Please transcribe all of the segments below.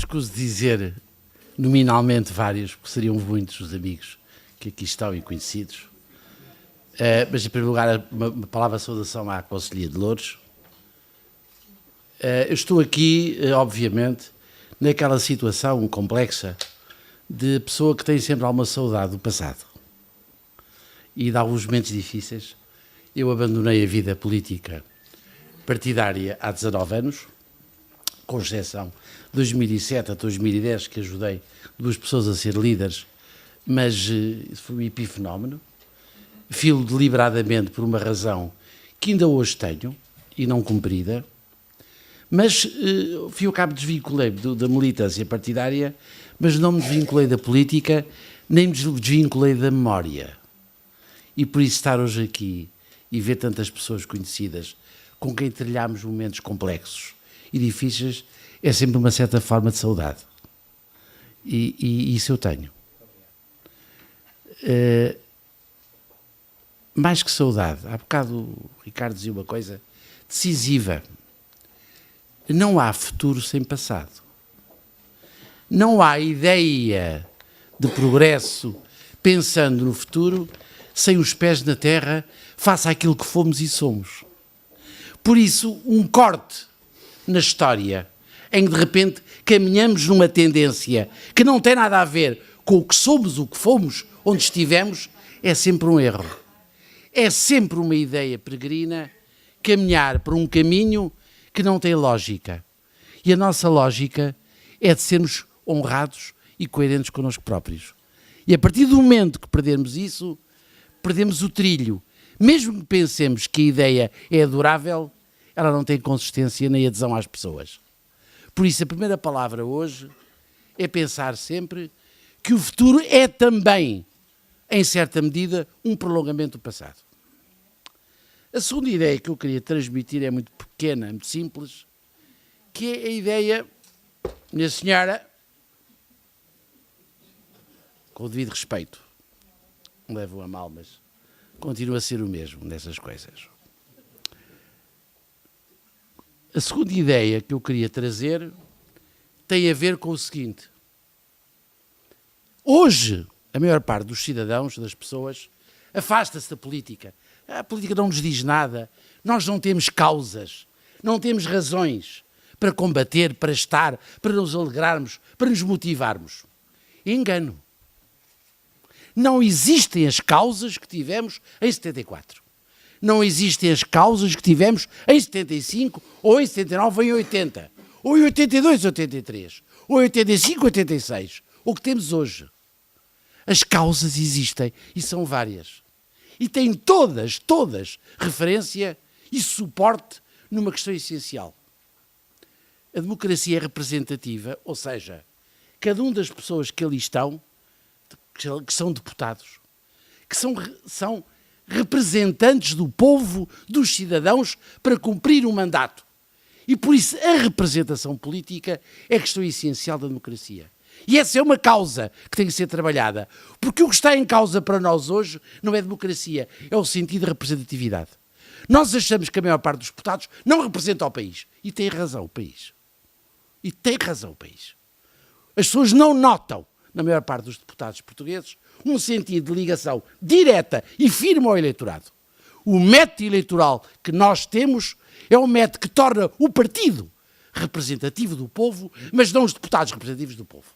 escuso dizer nominalmente vários, porque seriam muitos os amigos que aqui estão e conhecidos. Mas, em primeiro lugar, uma palavra de saudação à Conselhia de Loures. Eu estou aqui, obviamente, naquela situação complexa de pessoa que tem sempre alguma saudade do passado. E de alguns momentos difíceis. Eu abandonei a vida política partidária há 19 anos, com exceção de 2007 a 2010, que ajudei duas pessoas a ser líderes, mas foi um epifenómeno. Filo deliberadamente por uma razão que ainda hoje tenho, e não cumprida, mas fui ao cabo desvinculei-me da militância partidária, mas não me desvinculei da política, nem me desvinculei da memória. E por isso estar hoje aqui e ver tantas pessoas conhecidas com quem trilhámos momentos complexos e difíceis é sempre uma certa forma de saudade. E isso eu tenho. Mais que saudade, há bocado o Ricardo dizia uma coisa decisiva. Não há futuro sem passado. Não há ideia de progresso pensando no futuro sem os pés na terra, face àquilo que fomos e somos. Por isso, um corte na história, em que de repente caminhamos numa tendência que não tem nada a ver com o que somos, o que fomos, onde estivemos, é sempre um erro. É sempre uma ideia peregrina caminhar por um caminho que não tem lógica. E a nossa lógica é de sermos honrados e coerentes connosco próprios. E a partir do momento que perdermos isso, perdemos o trilho. Mesmo que pensemos que a ideia é adorável, ela não tem consistência nem adesão às pessoas. Por isso, a primeira palavra hoje é pensar sempre que o futuro é também, em certa medida, um prolongamento do passado. A segunda ideia que eu queria transmitir é muito pequena, muito simples, que é a ideia, minha senhora, com o devido respeito, não levo a mal, mas continua a ser o mesmo nessas coisas. A segunda ideia que eu queria trazer tem a ver com o seguinte. Hoje, a maior parte dos cidadãos, das pessoas, afasta-se da política. A política não nos diz nada. Nós não temos causas, não temos razões para combater, para estar, para nos alegrarmos, para nos motivarmos. Engano. Não existem as causas que tivemos em 74. Não existem as causas que tivemos em 75, ou em 79, ou em 80. Ou em 82, 83. Ou em 85, 86. O que temos hoje. As causas existem e são várias. E têm todas referência e suporte numa questão essencial. A democracia é representativa, ou seja, cada uma das pessoas que ali estão, que são deputados, que são representantes do povo, dos cidadãos, para cumprir um mandato. E por isso a representação política é a questão essencial da democracia. E essa é uma causa que tem que ser trabalhada. Porque o que está em causa para nós hoje não é democracia, é o sentido de representatividade. Nós achamos que a maior parte dos deputados não representa o país. E tem razão o país. E tem razão o país. As pessoas não notam, na maior parte dos deputados portugueses, um sentido de ligação direta e firme ao eleitorado. O método eleitoral que nós temos é um método que torna o partido representativo do povo, mas não os deputados representativos do povo.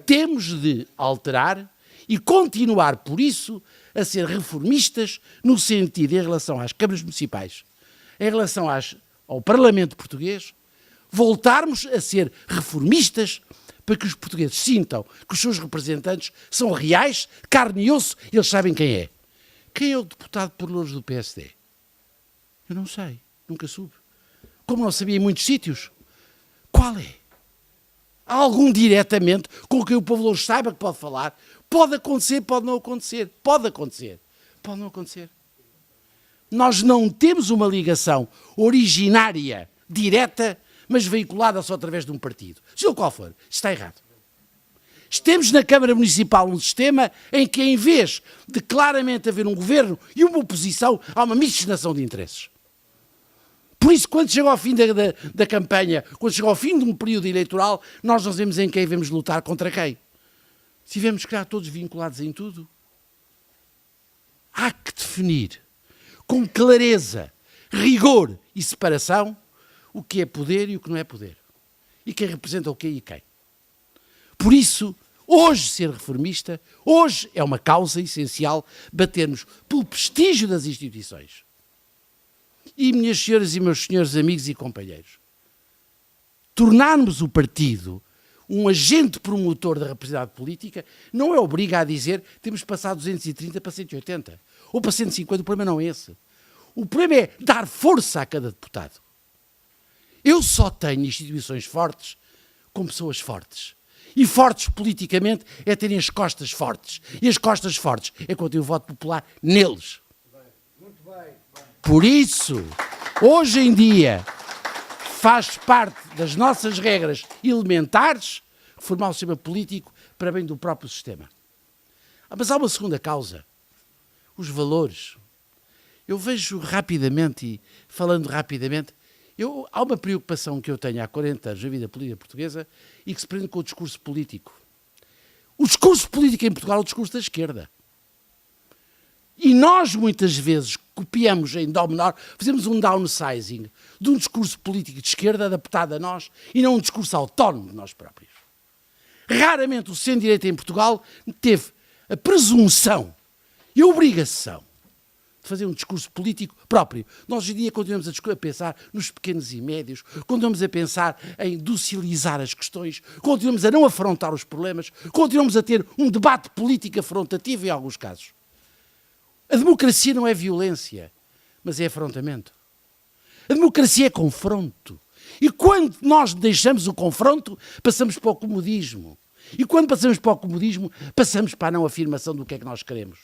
Temos de alterar e continuar, por isso, a ser reformistas no sentido em relação às câmaras municipais, em relação ao Parlamento português, voltarmos a ser reformistas para que os portugueses sintam que os seus representantes são reais, carne e osso, e eles sabem quem é. Quem é o deputado por Loures do PSD? Eu não sei, nunca soube. Como não sabia em muitos sítios. Qual é? Há algum diretamente com quem o povo Loures saiba que pode falar? Pode acontecer, pode não acontecer. Pode acontecer, pode não acontecer. Nós não temos uma ligação originária, direta, mas veiculada só através de um partido. Seja qual for, está errado. Temos na Câmara Municipal um sistema em que, em vez de claramente haver um governo e uma oposição, há uma miscigenação de interesses. Por isso, quando chega ao fim da campanha, quando chega ao fim de um período eleitoral, nós não sabemos em quem devemos lutar contra quem. Se tivermos que estar todos vinculados em tudo, há que definir com clareza, rigor e separação o que é poder e o que não é poder. E quem representa o quê e quem. Por isso, hoje ser reformista, hoje é uma causa essencial batermos pelo prestígio das instituições. E, minhas senhoras e meus senhores amigos e companheiros, tornarmos o partido um agente promotor da representatividade política não é obriga a dizer que temos que passar 230 para 180 ou para 150, o problema não é esse. O problema é dar força a cada deputado. Eu só tenho instituições fortes com pessoas fortes. E fortes politicamente é terem as costas fortes. E as costas fortes é quando eu voto popular neles. Muito bem. Por isso, hoje em dia, faz parte das nossas regras elementares formar um sistema político para bem do próprio sistema. Mas há uma segunda causa, os valores. Eu vejo rapidamente, e falando rapidamente, há uma preocupação que eu tenho há 40 anos na vida política portuguesa e que se prende com o discurso político. O discurso político em Portugal é o discurso da esquerda. E nós, muitas vezes, copiamos em dó menor, fazemos um downsizing de um discurso político de esquerda adaptado a nós e não um discurso autónomo de nós próprios. Raramente o centro-direita em Portugal teve a presunção e a obrigação de fazer um discurso político próprio. Nós hoje em dia continuamos a pensar nos pequenos e médios, continuamos a pensar em docilizar as questões, continuamos a não afrontar os problemas, continuamos a ter um debate político afrontativo em alguns casos. A democracia não é violência, mas é afrontamento. A democracia é confronto. E quando nós deixamos o confronto, passamos para o comodismo. E quando passamos para o comodismo, passamos para a não afirmação do que é que nós queremos.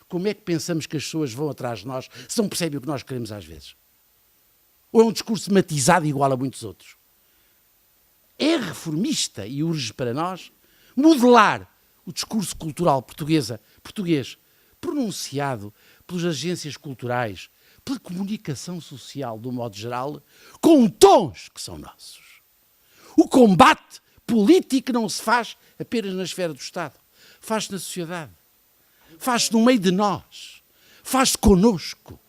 Como é que pensamos que as pessoas vão atrás de nós se não percebem o que nós queremos às vezes? Ou é um discurso matizado igual a muitos outros? É reformista e urge para nós modelar o discurso cultural português pronunciado pelas agências culturais, pela comunicação social, do modo geral, com tons que são nossos. O combate político não se faz apenas na esfera do Estado, faz-se na sociedade, faz-se no meio de nós, faz-se connosco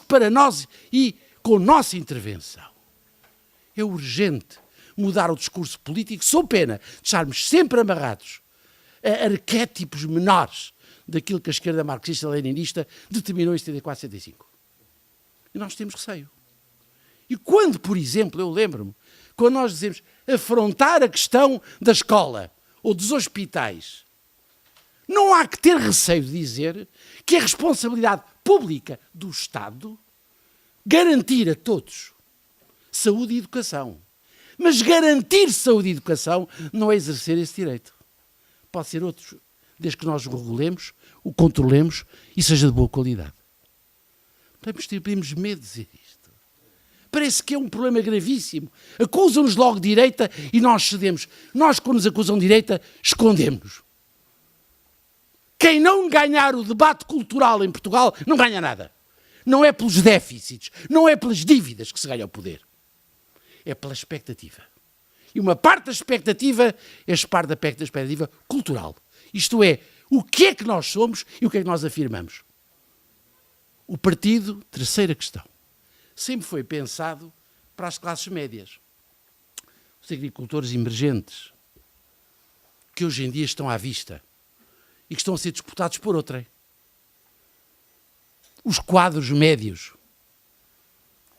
para nós e com nossa intervenção. É urgente mudar o discurso político, sob pena de estarmos sempre amarrados a arquétipos menores daquilo que a esquerda marxista-leninista determinou em 74-75. E nós temos receio. E quando, por exemplo, eu lembro-me, quando nós dizemos afrontar a questão da escola ou dos hospitais, não há que ter receio de dizer que é responsabilidade pública do Estado garantir a todos saúde e educação. Mas garantir saúde e educação não é exercer esse direito. Pode ser outros, desde que nós o regulemos, o controlemos e seja de boa qualidade. Temos medo de dizer isto. Parece que é um problema gravíssimo. Acusam-nos logo de direita e nós cedemos. Nós, quando nos acusam de direita, escondemos-nos. Quem não ganhar o debate cultural em Portugal não ganha nada. Não é pelos déficits, não é pelas dívidas que se ganha o poder. É pela expectativa. E uma parte da expectativa é parte da expectativa cultural. Isto é, o que é que nós somos e o que é que nós afirmamos. O partido, terceira questão, sempre foi pensado para as classes médias. Os agricultores emergentes, que hoje em dia estão à vista e que estão a ser disputados por outrem. Os quadros médios,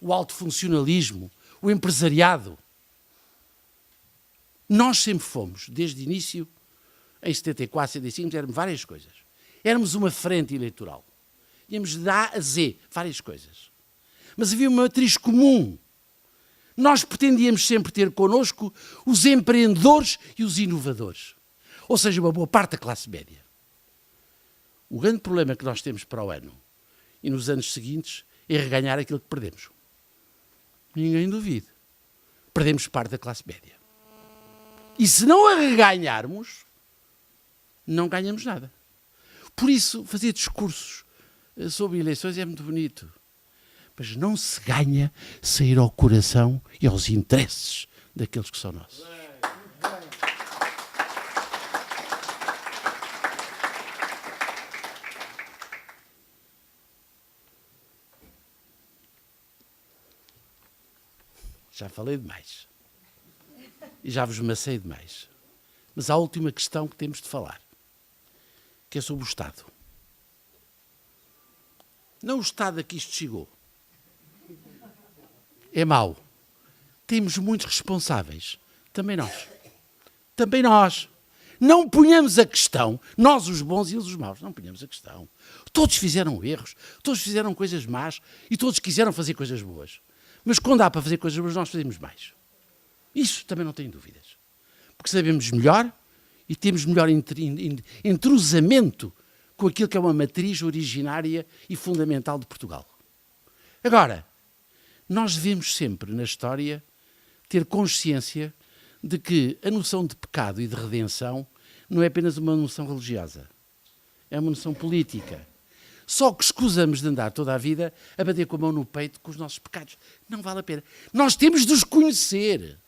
o alto funcionalismo, o empresariado. Nós sempre fomos, desde o início, em 74, 75, éramos várias coisas. Éramos uma frente eleitoral. Íamos de A a Z, várias coisas. Mas havia uma matriz comum. Nós pretendíamos sempre ter connosco os empreendedores e os inovadores. Ou seja, uma boa parte da classe média. O grande problema que nós temos para o ano e nos anos seguintes é reganhar aquilo que perdemos. Ninguém duvide. Perdemos parte da classe média. E se não a reganharmos, não ganhamos nada. Por isso, fazer discursos sobre eleições é muito bonito. Mas não se ganha sair ao coração e aos interesses daqueles que são nossos. Já falei demais. E já vos macei demais. Mas há a última questão que temos de falar, que é sobre o Estado. Não o Estado a que isto chegou. É mau. Temos muitos responsáveis. Também nós. Também nós. Não ponhamos a questão, nós os bons e eles os maus, não ponhamos a questão. Todos fizeram erros, todos fizeram coisas más e todos quiseram fazer coisas boas. Mas quando há para fazer coisas boas, nós fazemos mais. Isso também não tenho dúvidas. Porque sabemos melhor e temos melhor entrosamento com aquilo que é uma matriz originária e fundamental de Portugal. Agora, nós devemos sempre, na história, ter consciência de que a noção de pecado e de redenção não é apenas uma noção religiosa. É uma noção política. Só que escusamos de andar toda a vida a bater com a mão no peito com os nossos pecados. Não vale a pena. Nós temos de os conhecer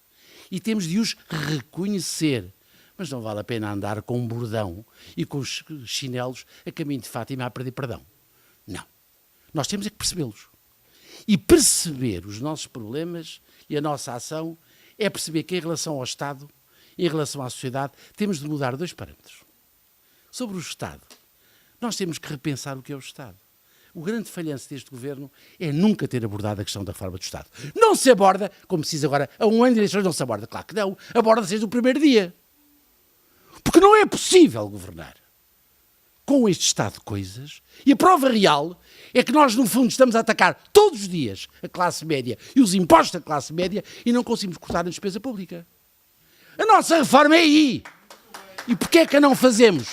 e temos de os reconhecer. Mas não vale a pena andar com um bordão e com os chinelos a caminho de Fátima a pedir perdão. Não. Nós temos é que percebê-los. E perceber os nossos problemas e a nossa ação é perceber que em relação ao Estado, em relação à sociedade, temos de mudar dois parâmetros. Sobre o Estado, nós temos que repensar o que é o Estado. O grande falhanço deste governo é nunca ter abordado a questão da reforma do Estado. Não se aborda, como se diz agora, a um ano de eleições não se aborda. Claro que não. Aborda-se desde o primeiro dia. Porque não é possível governar com este estado de coisas. E a prova real é que nós, no fundo, estamos a atacar todos os dias a classe média e os impostos da classe média e não conseguimos cortar a despesa pública. A nossa reforma é aí. E porquê é que a não fazemos?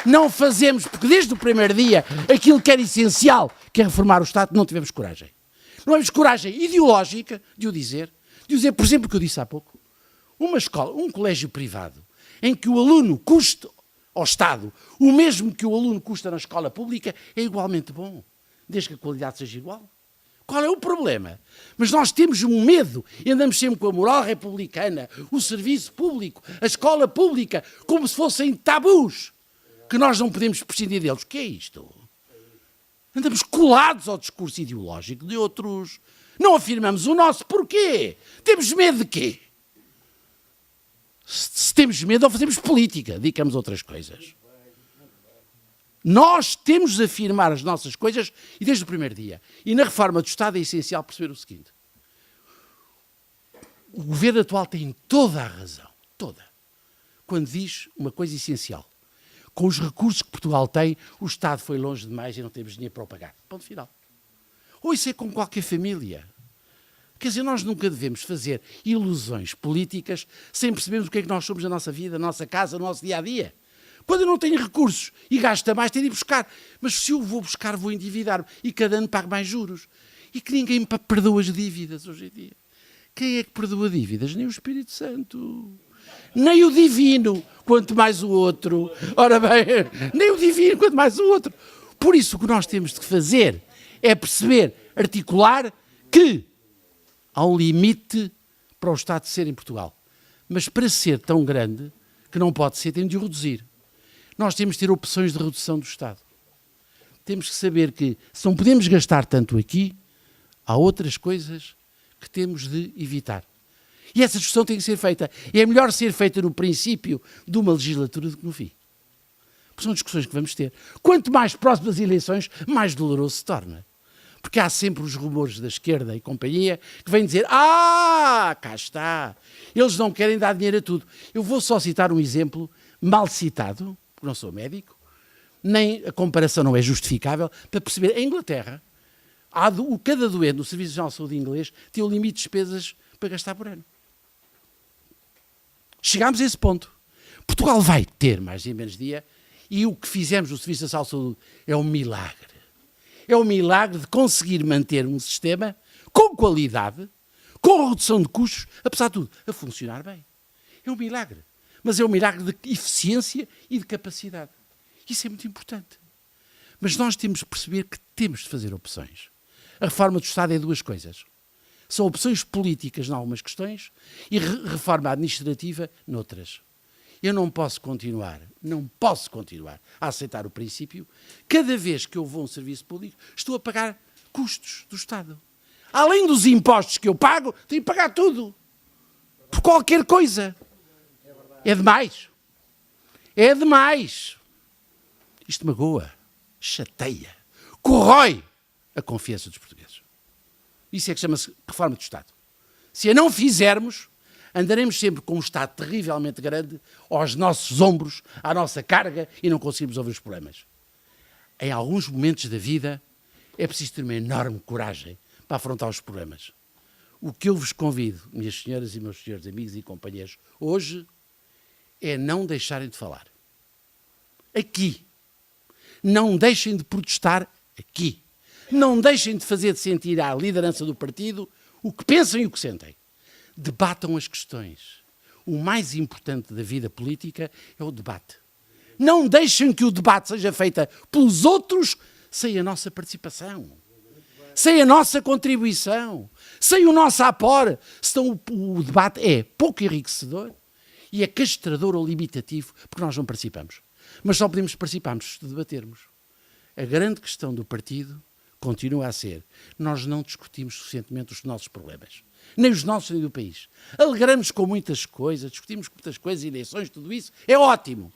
Não fazemos porque desde o primeiro dia aquilo que era essencial, que é reformar o Estado, não tivemos coragem. Não tivemos coragem ideológica de o dizer, por exemplo, o que eu disse há pouco. Uma escola, um colégio privado, em que o aluno custa ao Estado o mesmo que o aluno custa na escola pública, é igualmente bom, desde que a qualidade seja igual. Qual é o problema? Mas nós temos um medo e andamos sempre com a moral republicana, o serviço público, a escola pública, como se fossem tabus, que nós não podemos prescindir deles. O que é isto? Andamos colados ao discurso ideológico de outros. Não afirmamos o nosso. Porquê? Temos medo de quê? Se temos medo, não fazemos política, dedicamos a outras coisas. Nós temos de afirmar as nossas coisas e desde o primeiro dia. E na reforma do Estado é essencial perceber o seguinte. O governo atual tem toda a razão, toda, quando diz uma coisa essencial. Com os recursos que Portugal tem, o Estado foi longe demais e não temos dinheiro para o pagar. Ponto final. Ou isso é com qualquer família. Quer dizer, nós nunca devemos fazer ilusões políticas sem percebermos o que é que nós somos na nossa vida, na nossa casa, no nosso dia-a-dia. Quando eu não tenho recursos e gasta mais, tenho de ir buscar. Mas se eu vou buscar, vou endividar-me e cada ano pago mais juros. E que ninguém me perdoa as dívidas hoje em dia. Quem é que perdoa dívidas? Nem o Espírito Santo. Nem o divino, quanto mais o outro. Ora bem, nem o divino, quanto mais o outro. Por isso o que nós temos de fazer é perceber, articular que há um limite para o Estado ser em Portugal. Mas para ser tão grande, que não pode ser, temos de o reduzir. Nós temos de ter opções de redução do Estado. Temos que saber que, se não podemos gastar tanto aqui, há outras coisas que temos de evitar. E essa discussão tem que ser feita. É melhor ser feita no princípio de uma legislatura do que no fim. Porque são discussões que vamos ter. Quanto mais próximo das eleições, mais doloroso se torna. Porque há sempre os rumores da esquerda e companhia que vêm dizer cá está, eles não querem dar dinheiro a tudo. Eu vou só citar um exemplo mal citado, porque não sou médico, nem a comparação não é justificável, para perceber. Em Inglaterra, cada doente no Serviço Nacional de Saúde inglês tem um limite de despesas para gastar por ano. Chegámos a esse ponto. Portugal vai ter mais dia menos dia e o que fizemos no Serviço Nacional de Saúde é um milagre. É um milagre de conseguir manter um sistema com qualidade, com redução de custos, apesar de tudo, a funcionar bem. É um milagre. Mas é um milagre de eficiência e de capacidade. Isso é muito importante. Mas nós temos de perceber que temos de fazer opções. A reforma do Estado é duas coisas. São opções políticas em algumas questões e reforma administrativa noutras. Eu não posso continuar a aceitar o princípio, cada vez que eu vou a um serviço público, estou a pagar custos do Estado. Além dos impostos que eu pago, tenho que pagar tudo. Por qualquer coisa. É demais. É demais. Isto magoa, chateia, corrói a confiança dos portugueses. Isso é que chama-se reforma do Estado. Se a não fizermos, andaremos sempre com um Estado terrivelmente grande aos nossos ombros, à nossa carga, e não conseguimos resolver os problemas. Em alguns momentos da vida é preciso ter uma enorme coragem para afrontar os problemas. O que eu vos convido, minhas senhoras e meus senhores amigos e companheiros, hoje é não deixarem de falar. Aqui. Não deixem de protestar aqui. Não deixem de fazer de sentir à liderança do partido o que pensam e o que sentem. Debatam as questões. O mais importante da vida política é o debate. Não deixem que o debate seja feito pelos outros sem a nossa participação, sem a nossa contribuição, sem o nosso apor. Senão o debate é pouco enriquecedor e é castrador ou limitativo, porque nós não participamos. Mas só podemos participar se debatermos. A grande questão do partido continua a ser: nós não discutimos suficientemente os nossos problemas. Nem os nossos, nem do país. Alegramos com muitas coisas, discutimos com muitas coisas, eleições, tudo isso, é ótimo.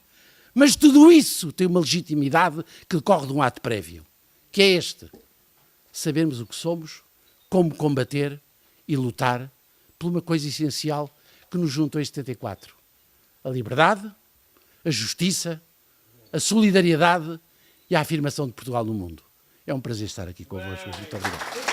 Mas tudo isso tem uma legitimidade que decorre de um ato prévio, que é este: sabermos o que somos, como combater e lutar por uma coisa essencial que nos juntou em 74. A liberdade, a justiça, a solidariedade e a afirmação de Portugal no mundo. É um prazer estar aqui convosco. Muito obrigado.